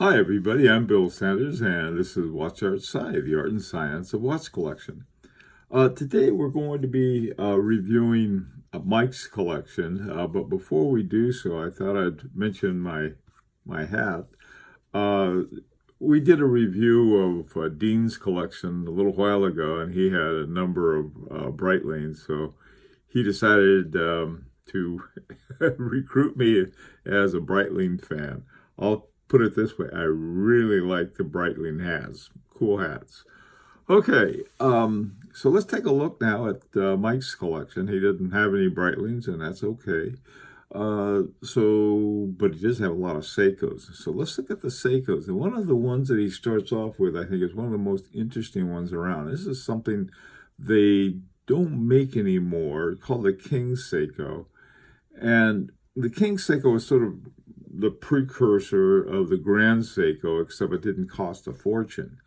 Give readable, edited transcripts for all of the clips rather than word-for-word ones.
Hi everybody, I'm Bill Sanders and this is Watch Art Sci, the art and science of watch collection. Today we're going to be reviewing Mike's collection, but before we do so, I thought I'd mention my hat. Uh, we did a review of Dean's collection a little while ago, and he had a number of Breitlings, so he decided to recruit me as a Breitling fan. I'll put it this way, I really like the Breitling hats, cool hats. Okay, so let's take a look now at Mike's collection. He didn't have any Breitlings, and that's okay. But he does have a lot of Seikos. So let's look at the Seikos. And one of the ones that he starts off with, I think, is one of the most interesting ones around. This is something they don't make anymore, called the King Seiko. And the King Seiko is sort of the precursor of the Grand Seiko, except it didn't cost a fortune.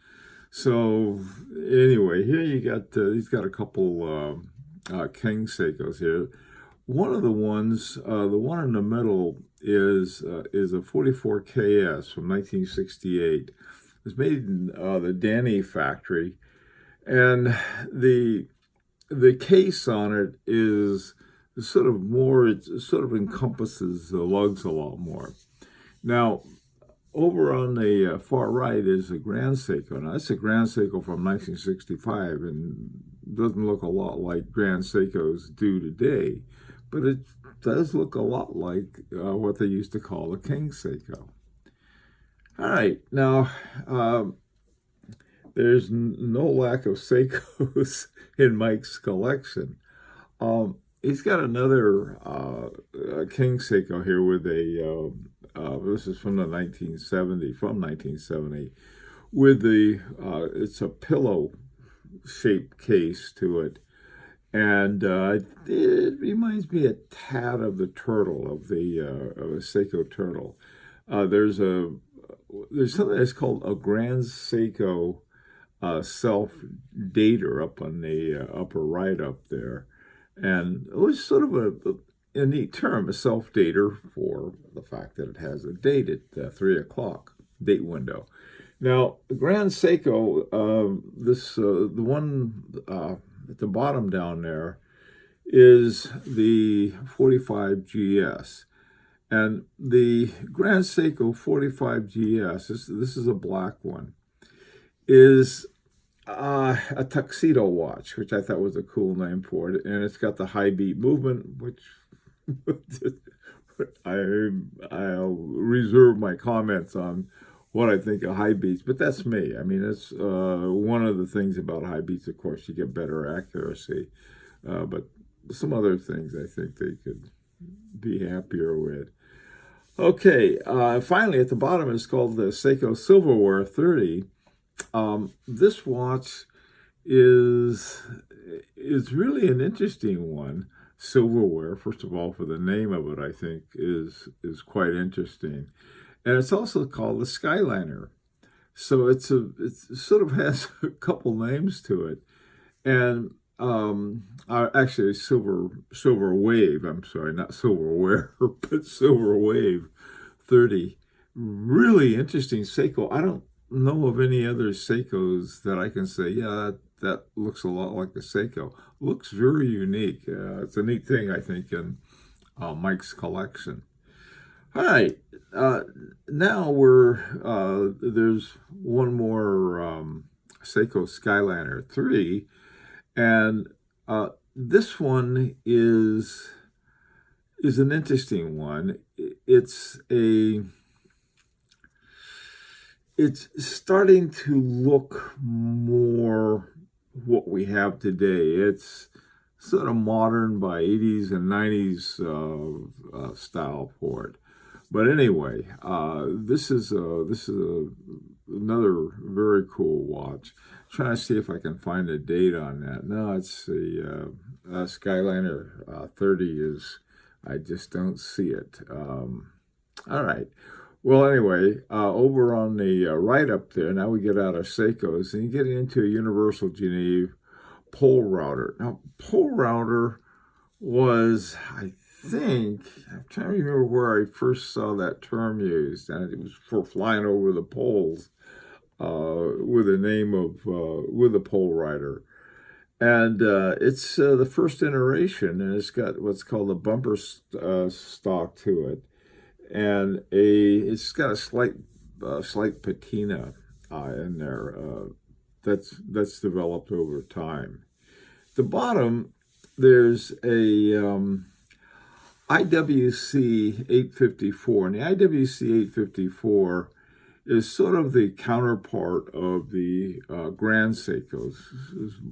So anyway, here you got, he's got a couple King Seikos here. One of the ones, the one in the middle is a 44KS from 1968. It's made in the Danny factory, and the case on it is sort of more. It sort of encompasses the lugs a lot more. Now, over on the far right is a Grand Seiko. Now, that's a Grand Seiko from 1965, and doesn't look a lot like Grand Seikos do today. But it does look a lot like what they used to call the King Seiko. All right, now there's no lack of Seikos in Mike's collection. He's got another King Seiko here with a, this is from 1970, with the, it's a pillow-shaped case to it. And it reminds me a tad of the turtle, of a Seiko turtle. There's something that's called a Grand Seiko self-dater up on the upper right up there. And it was sort of a neat term, a self-dater, for the fact that it has a date at 3 o'clock, date window. Now, the Grand Seiko, the one at the bottom down there is the 45GS. And the Grand Seiko 45GS, this is a black one, is a tuxedo watch, which I thought was a cool name for it. And it's got the high beat movement, which I'll reserve my comments on what I think of high beats, but that's me. I mean, it's one of the things about high beats, of course, you get better accuracy, but some other things I think they could be happier with. Okay, finally at the bottom is called the Seiko Silver War 30. This watch is really an interesting one. Silverware, first of all, for the name of it, I think is quite interesting. And it's also called the Skyliner. So it sort of has a couple names to it. And actually Silver Wave, I'm sorry, not Silverware, but Silver Wave 30. Really interesting Seiko. I don't know of any other Seikos that I can say, yeah, that looks a lot like a Seiko. Looks very unique. It's a neat thing, I think, in Mike's collection. All right, now there's one more Seiko Skyliner 3, and this one is an interesting one. It's starting to look more what we have today. It's sort of modern by 80s and 90s style for it. But anyway, this is another very cool watch. I'm trying to see if I can find a date on that. No, it's the Skyliner 30 is, I just don't see it. All right. Well, anyway, over on the right up there, now we get out of Seikos, and you get into a Universal Geneve pole router. Now, pole router was, I think, I'm trying to remember where I first saw that term used, and it was for flying over the poles with the name of, with a pole rider. And it's the first iteration, and it's got what's called a bumper stock to it, and it's got a slight patina in there that's developed over time. At the bottom, there's a IWC 854, and the IWC 854 is sort of the counterpart of the Grand Seikos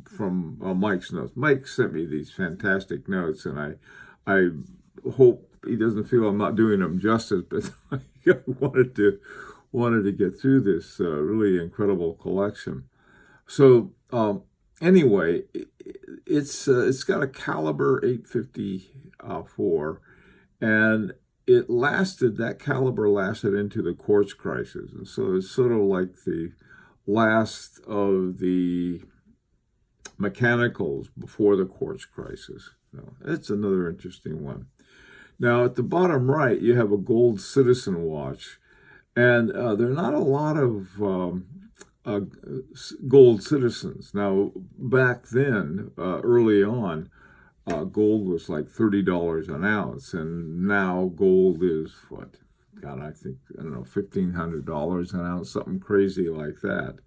from Mike's notes. Mike sent me these fantastic notes, and I hope he doesn't feel I'm not doing him justice, but I wanted to get through this really incredible collection. So anyway, it's got a caliber 854, and that caliber lasted into the quartz crisis. And so it's sort of like the last of the mechanicals before the quartz crisis. So it's another interesting one. Now, at the bottom right, you have a gold citizen watch. And there are not a lot of gold citizens. Now, back then, early on, gold was like $30 an ounce, and now gold is what? God, I don't know, $1,500 an ounce, something crazy like that.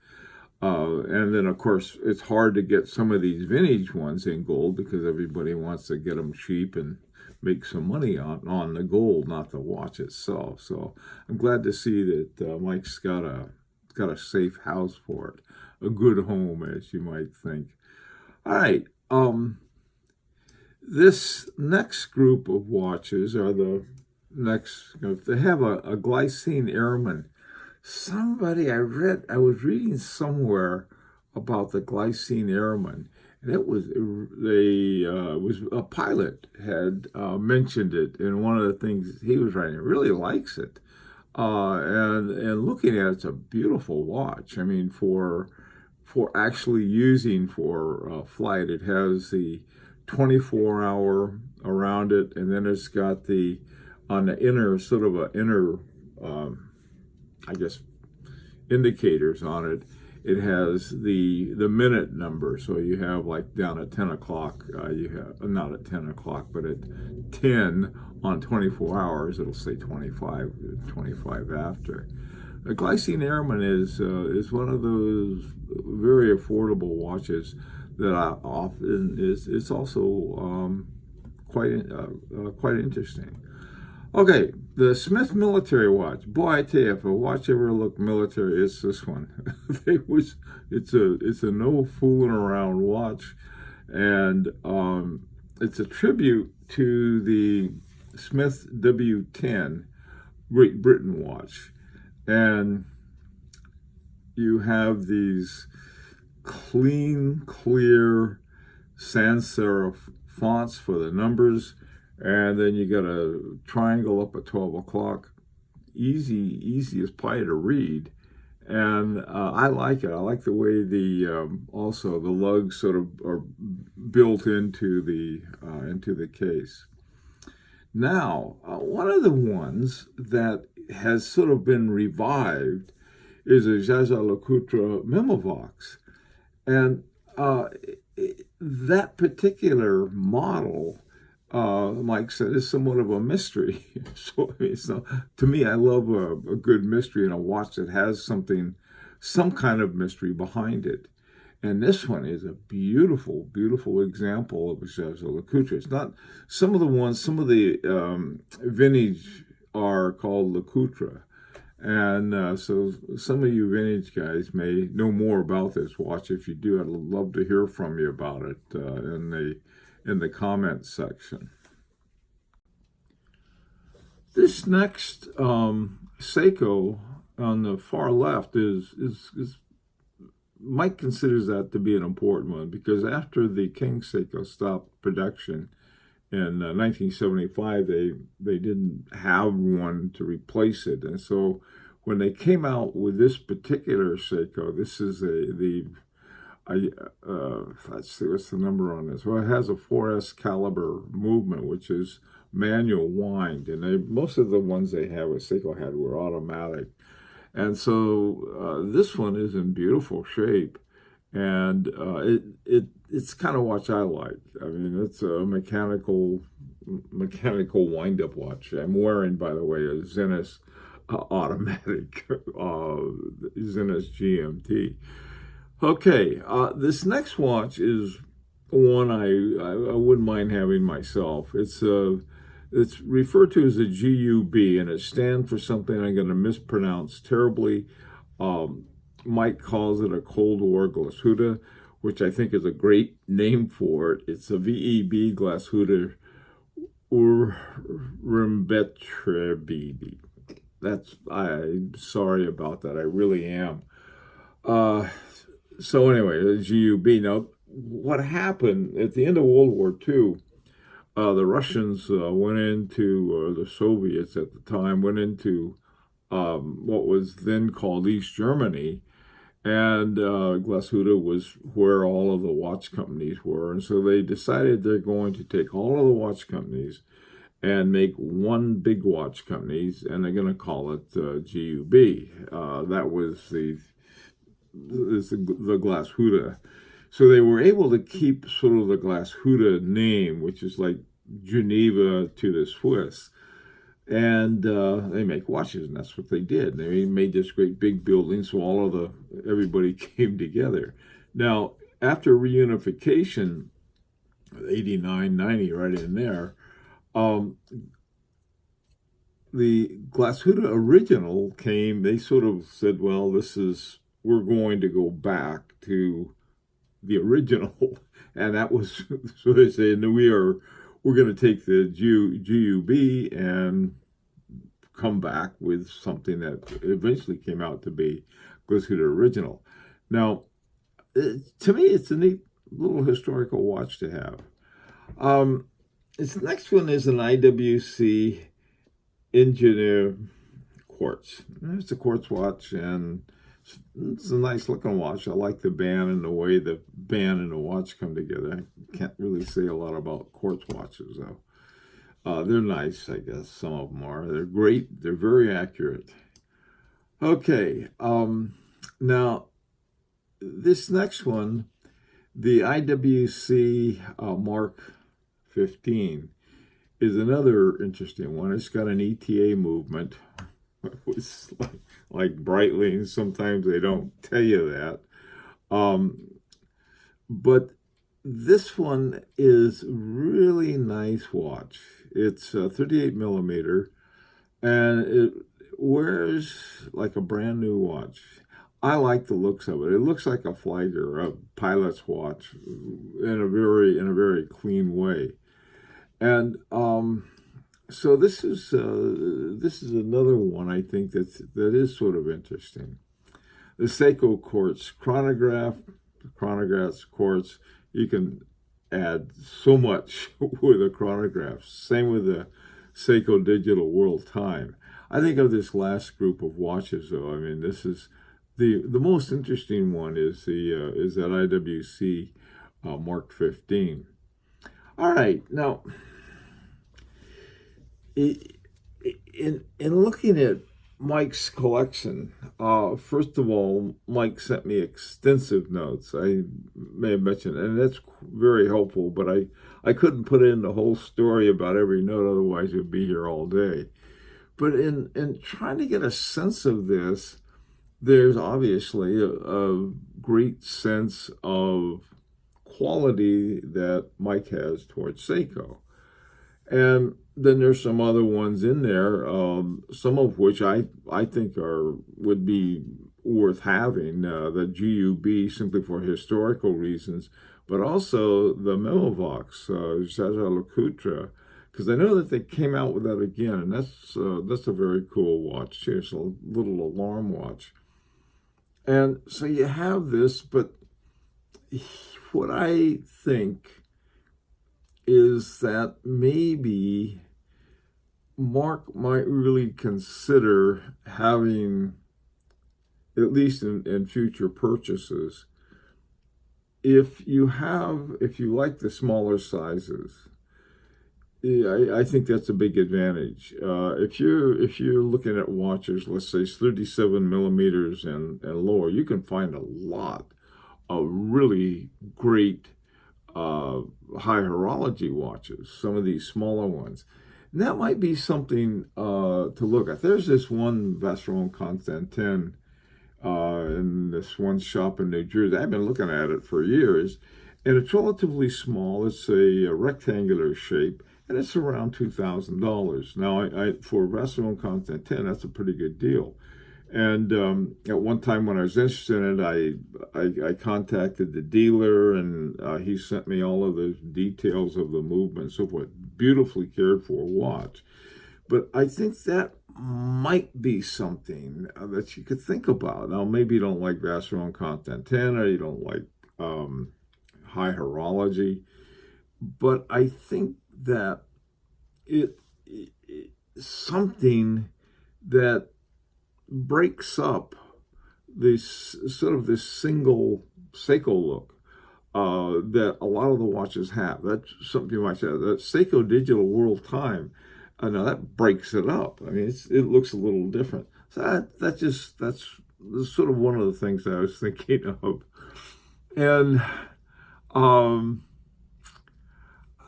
And then, of course, it's hard to get some of these vintage ones in gold because everybody wants to get them cheap and make some money on the gold, not the watch itself. So I'm glad to see that Mike's got a safe house for it, a good home, as you might think. All right. This next group of watches are the next. They have a Glycine Airman. I was reading somewhere about the Glycine Airman, and it was a pilot had mentioned it in one of the things he was writing. He really likes it, and looking at it, it's a beautiful watch. I mean, for actually using for flight, it has the 24-hour around it, and then it's got on the inner, sort of a inner, I guess, indicators on it. It has the minute number, so you have like down at 10 o'clock, you have, not at 10 o'clock, but at 10 on 24 hours, it'll say 25 after. The Glycine Airman is one of those very affordable watches that it's also quite interesting. Okay, the Smith military watch. Boy, I tell you, if a watch ever looked military, it's this one. It's a no fooling around watch, and it's a tribute to the Smith W10 Great Britain watch, and you have these clean, clear sans serif fonts for the numbers, and then you got a triangle up at 12 o'clock. Easy as pie to read, and I like it. I like the way also the lugs sort of are built into the case. Now, one of the ones that has sort of been revived is a Jaeger-LeCoultre Memovox. And that particular model, Mike said, is somewhat of a mystery. So to me, I love a good mystery and a watch that has some kind of mystery behind it. And this one is a beautiful, beautiful example of a Jaeger-LeCoultre. It's not some of the vintage are called LeCoultre. And so some of you vintage guys may know more about this watch. If you do, I'd love to hear from you about it in the comments section. This next Seiko on the far left is Mike considers that to be an important one, because after the King Seiko stopped production in 1975, they didn't have one to replace it, and so when they came out with this particular Seiko, this is let's see what's the number on this. Well, it has a 4S caliber movement, which is manual wind, and most of the ones they had with Seiko had were automatic. And so this one is in beautiful shape, and it's kind of watch I like. I mean, it's a mechanical wind-up watch. I'm wearing, by the way, a Zenith automatic Zenith GMT. Okay, this next watch is one I wouldn't mind having myself. It's referred to as a GUB, and it stands for something I'm going to mispronounce terribly. Mike calls it a Cold War Glashütte, which I think is a great name for it. It's a VEB Glashütte Urmbetriebedi. I'm sorry about that. I really am. So anyway, the GUB. Now, what happened at the end of World War II, the Russians went into, or the Soviets at the time, went into what was then called East Germany, and Glashütte was where all of the watch companies were. And so they decided they're going to take all of the watch companies and make one big watch company, and they're going to call it GUB. That was the Glashütte. So they were able to keep sort of the Glashütte name, which is like Geneva to the Swiss. And they make watches, and that's what they did. They made this great big building, so everybody came together. Now, after reunification, 89, 90, right in there, the Glashütte original came. They sort of said, well, we're going to go back to the original, and that was, so they say, no, we're going to take the GUB and come back with something that eventually came out to be Glashütte original. Now, to me, it's a neat little historical watch to have. This next one is an Iwc Engineer Quartz. It's a quartz watch, and it's a nice looking watch. I like the band and the way the band and the watch come together. I can't really say a lot about quartz watches, though. They're nice, I guess. Some of them are. They're great. They're very accurate. Okay. Now, this next one, the Iwc Mark 15, is another interesting one. It's got an ETA movement. It's like Breitling. Sometimes they don't tell you that. But this one is really nice watch. It's 38 millimeter, and it wears like a brand new watch. I like the looks of it. It looks like a flagger, a pilot's watch, in a very clean way. And so this is another one I think that is sort of interesting. The Seiko quartz chronograph, quartz. You can add so much with a chronograph. Same with the Seiko digital world time. I think of this last group of watches, though. I mean, this is the most interesting one is that Iwc Mark 15. All right, now in looking at Mike's collection, first of all, Mike sent me extensive notes. I may have mentioned, and that's very helpful, but I couldn't put in the whole story about every note, otherwise we'd be here all day. But in trying to get a sense of this, there's obviously a great sense of quality that Mike has towards Seiko. And then there's some other ones in there, some of which I think would be worth having. The GUB simply for historical reasons, but also the Memovox, Jaeger-LeCoultre, because I know that they came out with that again, and that's a very cool watch too. It's a little alarm watch. And so you have this, but what I think is that maybe Mark might really consider having, at least in future purchases, if you like the smaller sizes, Yeah, I think that's a big advantage. If you're looking at watches, let's say 37 millimeters and lower, you can find a lot of really great uh, high horology watches. Some of these smaller ones, and that might be something to look at. There's this one Vacheron Constantin in this one shop in New Jersey. I've been looking at it for years, and it's relatively small. It's a rectangular shape, and it's around $2,000. Now, for Vacheron Constantin, that's a pretty good deal. And at one time when I was interested in it, I contacted the dealer, and he sent me all of the details of the movement and so forth. Beautifully cared for watch. But I think that might be something that you could think about. Now, maybe you don't like Vacheron Constantin, or you don't like high horology, but I think that it something that breaks up this sort of this single Seiko look that a lot of the watches have. That's something you might say. That Seiko Digital World Time, now that breaks it up. I mean, it looks a little different. So that's sort of one of the things that I was thinking of. And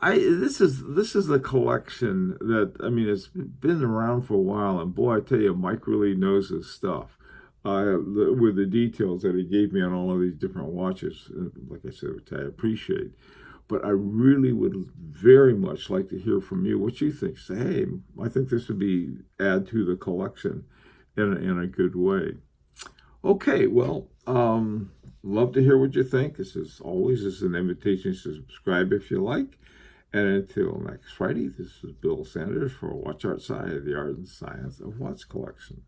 this is the collection that, I mean, it's been around for a while, and boy, I tell you, Mike really knows his stuff with the details that he gave me on all of these different watches. Like I said, which I appreciate. But I really would very much like to hear from you what you think. Say, hey, I think this would be add to the collection in a good way. Okay, well, love to hear what you think. This is an invitation to subscribe if you like. And until next Friday, this is Bill Sanders for Watch Art Side of the Art and Science of Watch Collection.